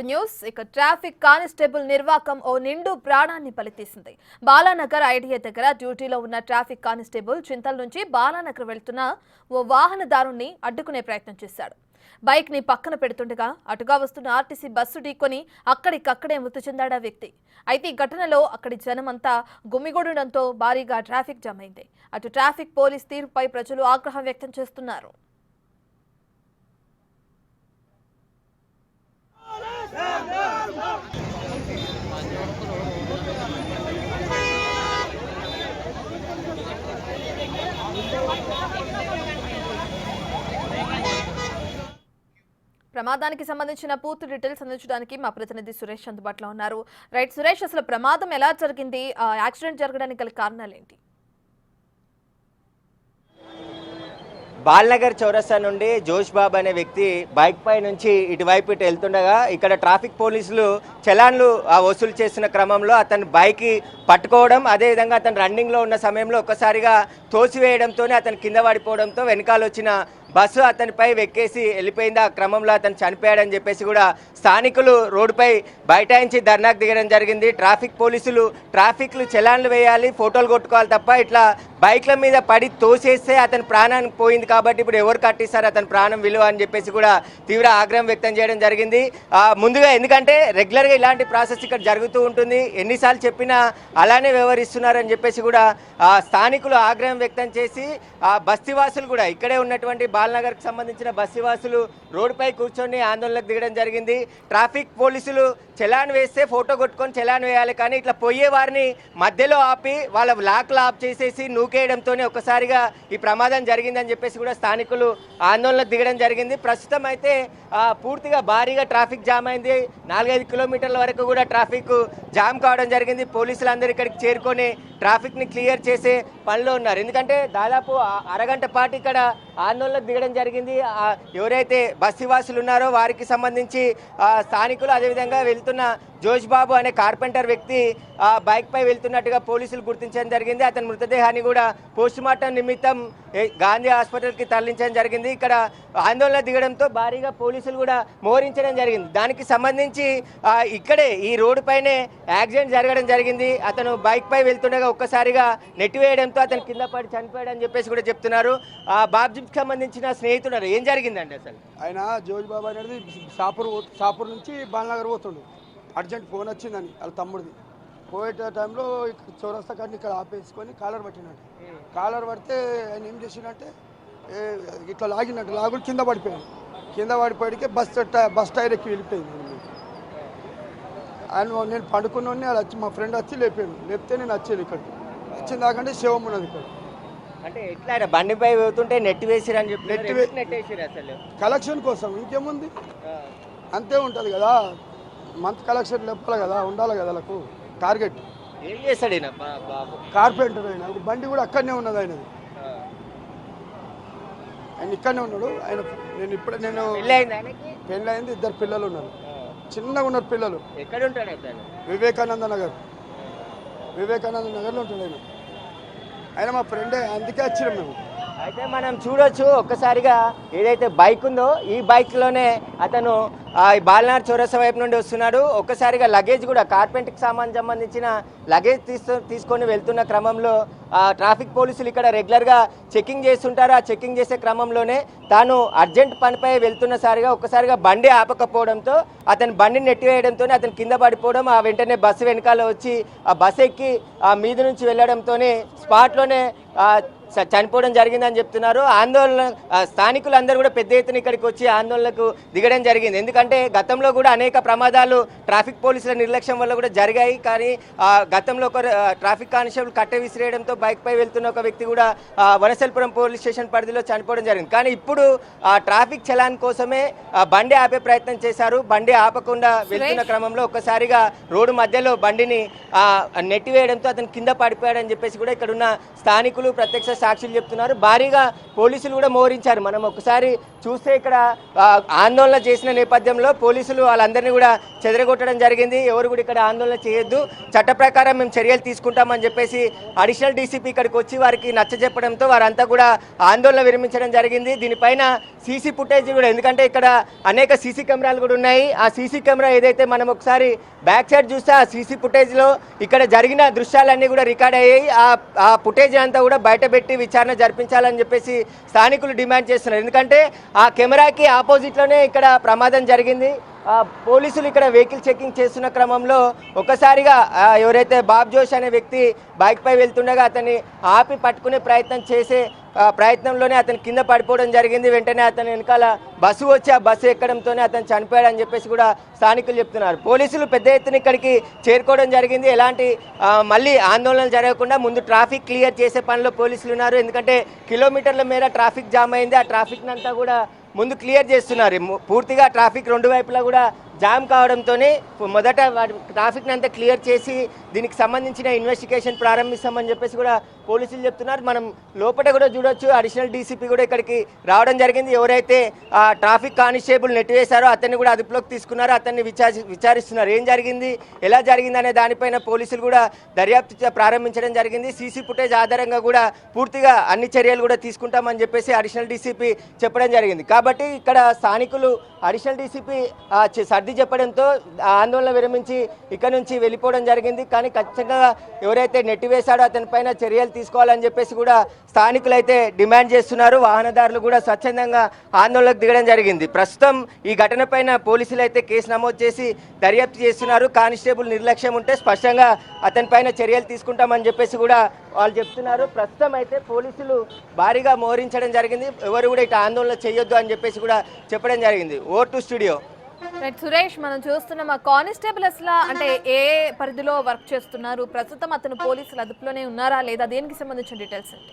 News ఇక traffic constable నిర్వాకం ఓ నిండు ప్రాణాన్ని బలితీసింది. బాలానగర్ ఐడియా దగ్గర డ్యూటీలో ఉన్న ట్రాఫిక్ కానిస్టేబుల్ చింతల నుంచి బాలానగర్ వెళ్తున్న ఓ వాహనదారుణ్ణి అడ్డుకునే ప్రయత్నం చేశాడు. బైక్ ని పక్కన పెడుతుండగా అటుగా వస్తున్న ఆర్టీసీ బస్సు ఢీకొని అక్కడికక్కడే మృతి చెందాడు ఆ వ్యక్తి. అయితే ఈ ఘటనలో అక్కడి జనమంతా గుమిగూడడంతో భారీగా ట్రాఫిక్ జామ్ అయింది. అటు ట్రాఫిక్ పోలీస్ తీరుపై ప్రజలు ఆగ్రహం వ్యక్తం చేస్తున్నారు. ప్రమాదానికి సంబంధించిన పూర్తి డీటెయిల్స్ అందించడానికి మా ప్రతినిధి సురేష్ అందుబాటులో ఉన్నారు. రైట్ సురేష్, అసలు ప్రమాదం ఎలా జరిగింది? యాక్సిడెంట్ జరగడానికి గల కారణాలు ఏంటి? బాల్నగర్ చౌరస్తా నుండి జోష్ బాబు అనే వ్యక్తి బైక్ పై నుంచి ఇటువైపు ఇటు వెళ్తుండగా ఇక్కడ ట్రాఫిక్ పోలీసులు చలాన్లు వసూలు చేస్తున్న క్రమంలో అతను బైక్ పట్టుకోవడం, అదేవిధంగా అతను రన్నింగ్లో ఉన్న సమయంలో ఒక్కసారిగా తోసివేయడంతోనే అతను కింద పడిపోవడంతో వెనకాల వచ్చిన బస్సు అతనిపై వెక్కేసి వెళ్ళిపోయింది. ఆ క్రమంలో అతను చనిపోయాడని చెప్పేసి కూడా స్థానికులు రోడ్డుపై బైఠాయించి ధర్నాకు దిగడం జరిగింది. ట్రాఫిక్ పోలీసులు ట్రాఫిక్లు చలాన్లు వేయాలి, ఫోటోలు కొట్టుకోవాలి తప్ప ఇట్లా బైక్ల మీద పడి తోసేస్తే అతని ప్రాణానికి పోయింది కాబట్టి ఇప్పుడు ఎవరు కట్టిస్తారు అతని ప్రాణం విలువ అని చెప్పేసి కూడా తీవ్ర ఆగ్రహం వ్యక్తం చేయడం జరిగింది. ముందుగా ఎందుకంటే రెగ్యులర్గా ఇలాంటి ప్రాసెస్ ఇక్కడ జరుగుతూ ఉంటుంది, ఎన్నిసార్లు చెప్పినా అలానే వ్యవహరిస్తున్నారని చెప్పేసి కూడా స్థానికులు ఆగ్రహం వ్యక్తం చేసి బస్తీవాసులు కూడా ఇక్కడే ఉన్నటువంటి బాల్నగర్కి సంబంధించిన బస్తీవాసులు రోడ్డుపై కూర్చొని ఆందోళనకు దిగడం జరిగింది. ట్రాఫిక్ పోలీసులు చలాన్ వేస్తే ఫోటో కొట్టుకొని చలాన్ వేయాలి, కానీ ఇట్లా పోయే వారిని మధ్యలో ఆపి వాళ్ళ లాక్లు ఆఫ్ చేసేసి నూకేయడంతోనే ఒక్కసారిగా ఈ ప్రమాదం జరిగిందని చెప్పేసి కూడా స్థానికులు ఆందోళనకు దిగడం జరిగింది. ప్రస్తుతం అయితే పూర్తిగా భారీగా ట్రాఫిక్ జామ్ అయింది. 4-5 కిలోమీటర్ల వరకు కూడా ట్రాఫిక్ జామ్ కావడం జరిగింది. పోలీసులు అందరూ ఇక్కడికి చేరుకొని ట్రాఫిక్ని క్లియర్ చేసే పనిలో ఉన్నారు. ఎందుకంటే దాదాపు అరగంట పాటు ఇక్కడ ఆందోళనకు దిగడం జరిగింది. ఎవరైతే బస్తీవాసులు ఉన్నారో వారికి సంబంధించి స్థానికులు, అదేవిధంగా వెళ్తున్న జోష్ బాబు అనే కార్పెంటర్ వ్యక్తి బైక్ పై వెళ్తున్నట్టుగా పోలీసులు గుర్తించడం జరిగింది. అతని మృతదేహాన్ని కూడా పోస్టుమార్టం నిమిత్తం గాంధీ హాస్పిటల్కి తరలించడం జరిగింది. ఇక్కడ ఆందోళన దిగడంతో భారీగా పోలీసులు కూడా మోహరించడం జరిగింది. దానికి సంబంధించి ఇక్కడే ఈ రోడ్డు పైనే యాక్సిడెంట్ జరగడం జరిగింది. అతను బైక్ పై వెళ్తుండగా ఒక్కసారిగా నెట్టివేయడంతో అతను కింద పడి చనిపోయాడని చెప్పేసి కూడా చెప్తున్నారు. బాబ్జీకి సంబంధించిన స్నేహితుడు ఏం జరిగిందండి అసలు? ఆయన జోష్ బాబు అనేది షాపూర్ నుంచి బాలనగర్ పోతుండు. అర్జెంట్ ఫోన్ వచ్చిందని వాళ్ళ తమ్ముడిది. పోయే టైంలో చౌరస్తా కాడిని ఇక్కడ ఆపేసుకొని కాలర్ పట్టినట్టు. కాలర్ పడితే ఆయన ఏం చేసిందంటే ఇట్లా లాగినట్టు లాగులు కింద పడిపోయాడు. కింద పడిపోయాడికి బస్ టైర్ ఎక్కి వెళ్ళిపోయింది. ఆయన నేను పండుకున్నాను, అది వచ్చి మా ఫ్రెండ్ వచ్చి లేపితే నేను వచ్చాను ఇక్కడికి. వచ్చిన దాకంటే శవం ఉన్నది ఇక్కడ. అంటే ఎట్లా బండిపై పోతుంటే నెట్ వేసిరని చెప్పి నెట్ వేసిరు అసలు కలెక్షన్ కోసం, ఇంకేముంది అంతే ఉంటుంది కదా. మంత్ కలెక్షన్ లేపాలి కదా, ఉండాలి కదా వాళ్ళకు టార్గెట్. ఏం చేస్తాడు కార్పెంటర్ ఆయన. బండి కూడా అక్కడనే ఉన్నది ఆయనది. ఆయన ఇక్కడనే ఉన్నాడు. ఆయన నేను పెళ్ళి అయింది, 2 పిల్లలు ఉన్నారు, చిన్నగా ఉన్నారు పిల్లలు. ఎక్కడ ఉంటాడు? వివేకానంద నగర్లో ఉంటాడు ఆయన. ఆయన మా ఫ్రెండే, అందుకే వచ్చినాం మేము. అయితే మనం చూడొచ్చు ఒక్కసారిగా ఏదైతే బైక్ ఉందో ఈ బైక్లోనే అతను బాల్నగర్ చౌరస్తా వైపు నుండి వస్తున్నాడు. ఒక్కసారిగా లగేజ్ కూడా కార్పెంట్కి సంబంధించిన లగేజ్ తీసుకొని వెళ్తున్న క్రమంలో ట్రాఫిక్ పోలీసులు ఇక్కడ రెగ్యులర్గా చెకింగ్ చేస్తుంటారు. ఆ చెకింగ్ చేసే క్రమంలోనే తాను అర్జెంట్ పనిపై వెళ్తున్నసారిగా ఒక్కసారిగా బండి ఆపకపోవడంతో అతని బండిని నెట్టివేయడంతో అతను కింద పడిపోవడం, ఆ వెంటనే బస్సు వెనకాల వచ్చి ఆ బస్సు ఎక్కి ఆ మీద నుంచి వెళ్ళడంతోనే స్పాట్లోనే చనిపోవడం జరిగిందని చెప్తున్నారు. ఆందోళన స్థానికులందరూ కూడా పెద్ద ఎత్తున ఇక్కడికి వచ్చి ఆందోళనకు దిగడం జరిగింది. ఎందుకంటే గతంలో కూడా అనేక ప్రమాదాలు ట్రాఫిక్ పోలీసుల నిర్లక్ష్యం వల్ల కూడా జరిగాయి. కానీ గతంలో ఒక ట్రాఫిక్ కానిస్టేబుల్ కట్టె విసిరేయడంతో బైక్ పై వెళ్తున్న ఒక వ్యక్తి కూడా వనసల్పురం పోలీస్ స్టేషన్ పరిధిలో చనిపోవడం జరిగింది. కానీ ఇప్పుడు ట్రాఫిక్ చలాన్ కోసమే బండి ఆపే ప్రయత్నం చేశారు. బండి ఆపకుండా వెళ్తున్న క్రమంలో ఒక్కసారిగా రోడ్డు మధ్యలో బండిని నెట్టివేయడంతో అతను కింద పడిపోయాడని చెప్పేసి కూడా ఇక్కడ ఉన్న స్థానికులు, ప్రత్యక్ష సాక్షులు చెప్తున్నారు. భారీగా పోలీసులు కూడా మోహరించారు. మనం ఒకసారి చూస్తే ఇక్కడ ఆందోళన చేసిన నేపథ్యంలో పోలీసులు వాళ్ళందరినీ కూడా చెదరగొట్టడం జరిగింది. ఎవరు కూడా ఇక్కడ ఆందోళన చేయొద్దు, చట్ట ప్రకారం మేము చర్యలు తీసుకుంటామని చెప్పేసి అడిషనల్ డీసీపీ ఇక్కడికి వచ్చి వారికి నచ్చజెప్పడంతో వారంతా కూడా ఆందోళన విరమించడం జరిగింది. దీనిపైన సీసీ ఫుటేజ్ కూడా, ఎందుకంటే ఇక్కడ అనేక సీసీ కెమెరాలు కూడా ఉన్నాయి. ఆ సీసీ కెమెరా ఏదైతే మనం ఒకసారి బ్యాక్ సైడ్ చూస్తే ఆ సీసీ ఫుటేజ్లో ఇక్కడ జరిగిన దృశ్యాలన్నీ కూడా రికార్డ్ అయ్యాయి. ఆ ఫుటేజ్ అంతా కూడా బయటపెట్టి విచారణ జరిపించాలని చెప్పేసి స్థానికులు డిమాండ్ చేస్తున్నారు. ఎందుకంటే ఆ కెమెరాకి ఆపోజిట్లోనే ఇక్కడ ప్రమాదం జరిగింది. పోలీసులు ఇక్కడ వెహికల్ చెకింగ్ చేస్తున్న క్రమంలో ఒక్కసారిగా ఎవరైతే బాబ్ జోష్ అనే వ్యక్తి బైక్పై వెళ్తుండగా అతన్ని ఆపి పట్టుకునే ప్రయత్నం చేసే ప్రయత్నంలోనే అతను కింద పడిపోవడం జరిగింది. వెంటనే అతను వెనకాల బస్సు వచ్చి ఆ బస్సు ఎక్కడంతోనే అతను చనిపోయాడని చెప్పేసి కూడా స్థానికులు చెప్తున్నారు. పోలీసులు పెద్ద ఎత్తున ఇక్కడికి చేరుకోవడం జరిగింది. ఎలాంటి మళ్ళీ ఆందోళనలు జరగకుండా ముందు ట్రాఫిక్ క్లియర్ చేసే పనిలో పోలీసులు ఉన్నారు. ఎందుకంటే కిలోమీటర్ల మేర ట్రాఫిక్ జామ్ అయింది. ఆ ట్రాఫిక్ అంతా కూడా ముందు క్లియర్ చేస్తున్నారు. పూర్తిగా ట్రాఫిక్ రెండు వైపులా కూడా జామ్ కావడంతోనే మొదట ట్రాఫిక్ని అంతా క్లియర్ చేసి దీనికి సంబంధించిన ఇన్వెస్టిగేషన్ ప్రారంభిస్తామని చెప్పేసి కూడా పోలీసులు చెప్తున్నారు. మనం లోపల కూడా చూడొచ్చు, అడిషనల్ డీసీపీ కూడా ఇక్కడికి రావడం జరిగింది. ఎవరైతే ట్రాఫిక్ కానిస్టేబుల్ నెట్టివేశారో అతన్ని కూడా అదుపులోకి తీసుకున్నారో అతన్ని విచారిస్తున్నారు. ఏం జరిగింది, ఎలా జరిగింది అనే దానిపైన పోలీసులు కూడా దర్యాప్తు ప్రారంభించడం జరిగింది. సీసీ ఫుటేజ్ ఆధారంగా కూడా పూర్తిగా అన్ని చర్యలు కూడా తీసుకుంటామని చెప్పేసి అడిషనల్ డీసీపీ చెప్పడం జరిగింది. కాబట్టి ఇక్కడ స్థానికులు అడిషనల్ డీసీపీ సర్ది చెప్పడంతో ఆందోళన విరమించి ఇక్కడ నుంచి వెళ్ళిపోవడం జరిగింది. కానీ ఖచ్చితంగా ఎవరైతే నెట్టివేశాడో అతని పైన చర్యలు తీసుకోవాలని చెప్పేసి కూడా స్థానికులు అయితే డిమాండ్ చేస్తున్నారు. వాహనదారులు కూడా స్వచ్ఛందంగా ఆందోళనకు దిగడం జరిగింది. ప్రస్తుతం ఈ ఘటన పైన పోలీసులు అయితే కేసు నమోదు చేసి దర్యాప్తు చేస్తున్నారు. కానిస్టేబుల్ నిర్లక్ష్యం ఉంటే స్పష్టంగా అతని పైన చర్యలు తీసుకుంటామని చెప్పేసి కూడా వాళ్ళు చెప్తున్నారు. ప్రస్తుతం అయితే పోలీసులు భారీగా మోహరించడం జరిగింది. ఎవరు కూడా ఇటు ఆందోళన చేయొద్దు అని చెప్పేసి కూడా చెప్పడం జరిగింది. Over to studio. సురేష్, మనం చూస్తున్నాం ఆ కానిస్టేబుల్ అసలు అంటే ఏ పరిధిలో వర్క్ చేస్తున్నారు, ప్రస్తుతం అతను పోలీసులు అదుపులోనే ఉన్నారా లేదా, దేనికి సంబంధించిన డీటెయిల్స్ అంటే?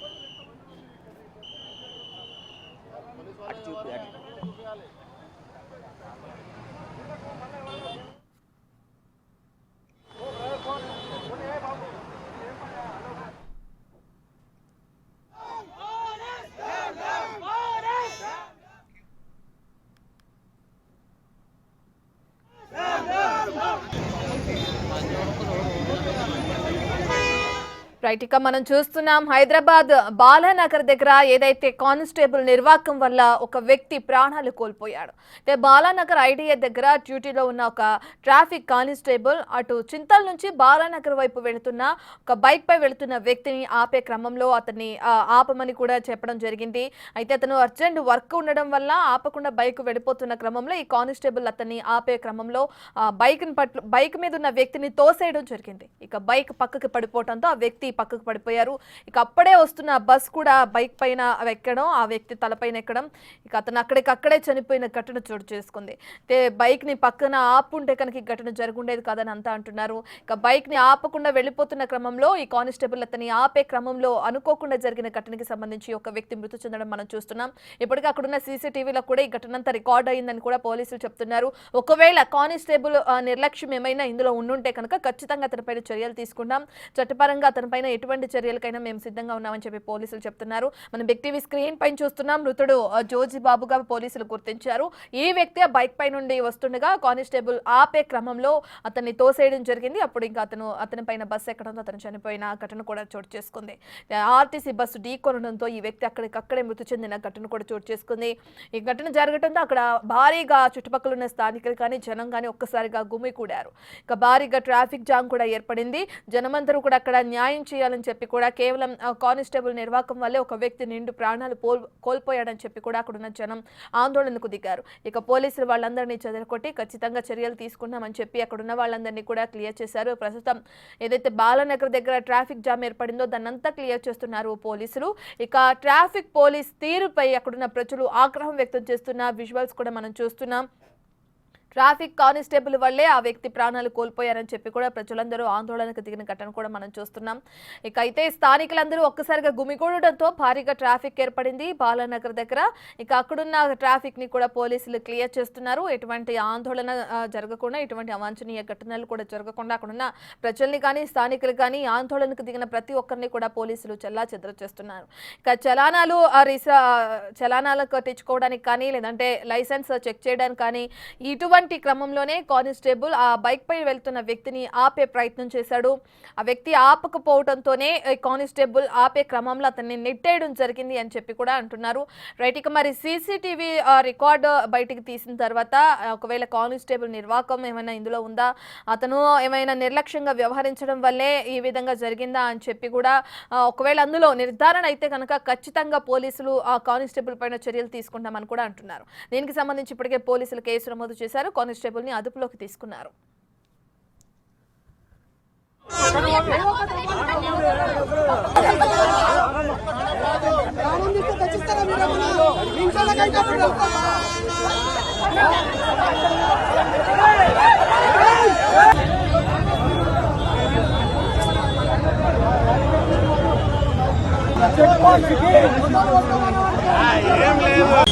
రైట్, ఇక మనం చూస్తున్నాం హైదరాబాద్ బాలానగర్ దగ్గర ఏదైతే కానిస్టేబుల్ నిర్వాకం వల్ల ఒక వ్యక్తి ప్రాణాలు కోల్పోయాడు. అంటే బాలానగర్ ఐడిఏ దగ్గర డ్యూటీలో ఉన్న ఒక ట్రాఫిక్ కానిస్టేబుల్ అటు చింతల్ నుంచి బాలానగర్ వైపు వెళుతున్న ఒక బైక్ పై వెళుతున్న వ్యక్తిని ఆపే క్రమంలో అతన్ని ఆపమని కూడా చెప్పడం జరిగింది. అయితే అతను అర్జెంట్ వర్క్ ఉండడం వల్ల ఆపకుండా బైక్ వెళ్ళిపోతున్న క్రమంలో ఈ కానిస్టేబుల్ అతన్ని ఆపే క్రమంలో బైక్ మీద ఉన్న వ్యక్తిని తోసేయడం జరిగింది. ఇక బైక్ పక్కకి పడిపోవడంతో ఆ వ్యక్తి పక్కకు పడిపోయారు. ఇక అప్పుడే వస్తున్న బస్ కూడా బైక్ పైన ఎక్కడం, ఆ వ్యక్తి తలపైన ఎక్కడం, ఇక అతను అక్కడికక్కడే చనిపోయిన ఘటన చోటు చేసుకుంది. అయితే బైక్ ని పక్కన ఆపుంటే కనుక ఈ ఘటన జరుగుండేది కాదని అంతా అంటున్నారు. ఇక బైక్ ని ఆపకుండా వెళ్ళిపోతున్న క్రమంలో ఈ కానిస్టేబుల్ అతని ఆపే క్రమంలో అనుకోకుండా జరిగిన ఘటనకి సంబంధించి ఒక వ్యక్తి మృతి చెందడం మనం చూస్తున్నాం. ఇప్పటికీ అక్కడున్న సీసీటీవీలో కూడా ఈ ఘటన అంతా రికార్డ్ అయిందని కూడా పోలీసులు చెప్తున్నారు. ఒకవేళ కానిస్టేబుల్ నిర్లక్ష్యం ఏమైనా ఇందులో ఉండుంటే కనుక ఖచ్చితంగా అతనిపైన చర్యలు తీసుకుంటాం, చట్టపరంగా అతనిపైన ఎటువంటి చర్యలకైనా మేము సిద్ధంగా ఉన్నామని చెప్పి పోలీసులు చెప్తున్నారు. మనం బిగ్ టీవీ స్క్రీన్ పైన చూస్తున్నాం. మృతుడు జోజీ బాబుగా పోలీసులు గుర్తించారు. ఈ వ్యక్తి ఆ బైక్ పై నుండి వస్తుండగా కానిస్టేబుల్ ఆపే క్రమంలో అతన్ని తోసేయడం జరిగింది. అప్పుడు ఇంకా అతని పైన బస్సు ఎక్కడంతో అతను చనిపోయిన ఘటన కూడా చోటు చేసుకుంది. ఆర్టీసీ బస్సు ఢీకొనడంతో ఈ వ్యక్తి అక్కడికక్కడే మృతి చెందిన ఘటన కూడా చోటు చేసుకుంది. ఈ ఘటన జరగడంతో అక్కడ భారీగా చుట్టుపక్కల ఉన్న స్థానికులు కానీ జనం కానీ ఒక్కసారిగా గుమికూడారు. ఇక భారీగా ట్రాఫిక్ జామ్ కూడా ఏర్పడింది. జనమందరూ కూడా అక్కడ న్యాయం చేయాలని చెప్పి కూడా కేవలం కానిస్టేబుల్ నిర్వాకం వల్లే ఒక వ్యక్తి నిండు ప్రాణాలు కోల్పోయాడని చెప్పి కూడా అక్కడున్న జనం ఆందోళనకు దిగారు. ఇక పోలీసులు వాళ్ళందరినీ చెదరకొట్టి ఖచ్చితంగా చర్యలు తీసుకున్నామని చెప్పి అక్కడున్న వాళ్ళందరినీ కూడా క్లియర్ చేశారు. ప్రస్తుతం ఏదైతే బాలానగర్ దగ్గర ట్రాఫిక్ జామ్ ఏర్పడిందో దాన్నంతా క్లియర్ చేస్తున్నారు పోలీసులు. ఇక ట్రాఫిక్ పోలీస్ తీరుపై అక్కడున్న ప్రజలు ఆగ్రహం వ్యక్తం చేస్తున్న విజువల్స్ కూడా మనం చూస్తున్నాం. ట్రాఫిక్ కానిస్టేబుల్ వల్లే ఆ వ్యక్తి ప్రాణాలు కోల్పోయారని చెప్పి కూడా ప్రజలందరూ ఆందోళనకు దిగిన ఘటన కూడా మనం చూస్తున్నాం. ఇక అయితే స్థానికులందరూ ఒక్కసారిగా గుమిగూడడంతో భారీగా ట్రాఫిక్ ఏర్పడింది బాలానగర్ దగ్గర. ఇక అక్కడున్న ట్రాఫిక్ ని కూడా పోలీసులు క్లియర్ చేస్తున్నారు. ఎటువంటి ఆందోళన జరగకుండా, ఎటువంటి అవాంఛనీయ ఘటనలు కూడా జరగకుండా అక్కడున్న ప్రజల్ని కానీ స్థానికులు కానీ ఆందోళనకు దిగిన ప్రతి ఒక్కరిని కూడా పోలీసులు చెల్లాచెదరు చేస్తున్నారు. ఇక చలానాలు కట్టించుకోవడానికి కానీ లేదంటే లైసెన్స్ చెక్ చేయడానికి కానీ ఇటువంటి క్రమంలోనే కానిస్టేబుల్ ఆ బైక్ పై వెళ్తున్న వ్యక్తిని ఆపే ప్రయత్నం చేశాడు. ఆ వ్యక్తి ఆపకపోవడంతోనే కానిస్టేబుల్ ఆపే క్రమంలో అతన్ని నెట్టేయడం జరిగింది అని చెప్పి కూడా అంటున్నారు. రైట్, ఇక మరి సీసీటీవీ రికార్డు బయటికి తీసిన తర్వాత ఒకవేళ కానిస్టేబుల్ నిర్వాకం ఏమైనా ఇందులో ఉందా, అతను ఏమైనా నిర్లక్ష్యంగా వ్యవహరించడం వల్లే ఈ విధంగా జరిగిందా అని చెప్పి కూడా ఒకవేళ అందులో నిర్ధారణ అయితే కనుక ఖచ్చితంగా పోలీసులు ఆ కానిస్టేబుల్ పైన చర్యలు తీసుకుంటామని కూడా అంటున్నారు. దీనికి సంబంధించి ఇప్పటికే పోలీసులు కేసు నమోదు చేశారు. కానిస్టేబుల్ ని అదుపులోకి తీసుకున్నారు. ఏం లేదు.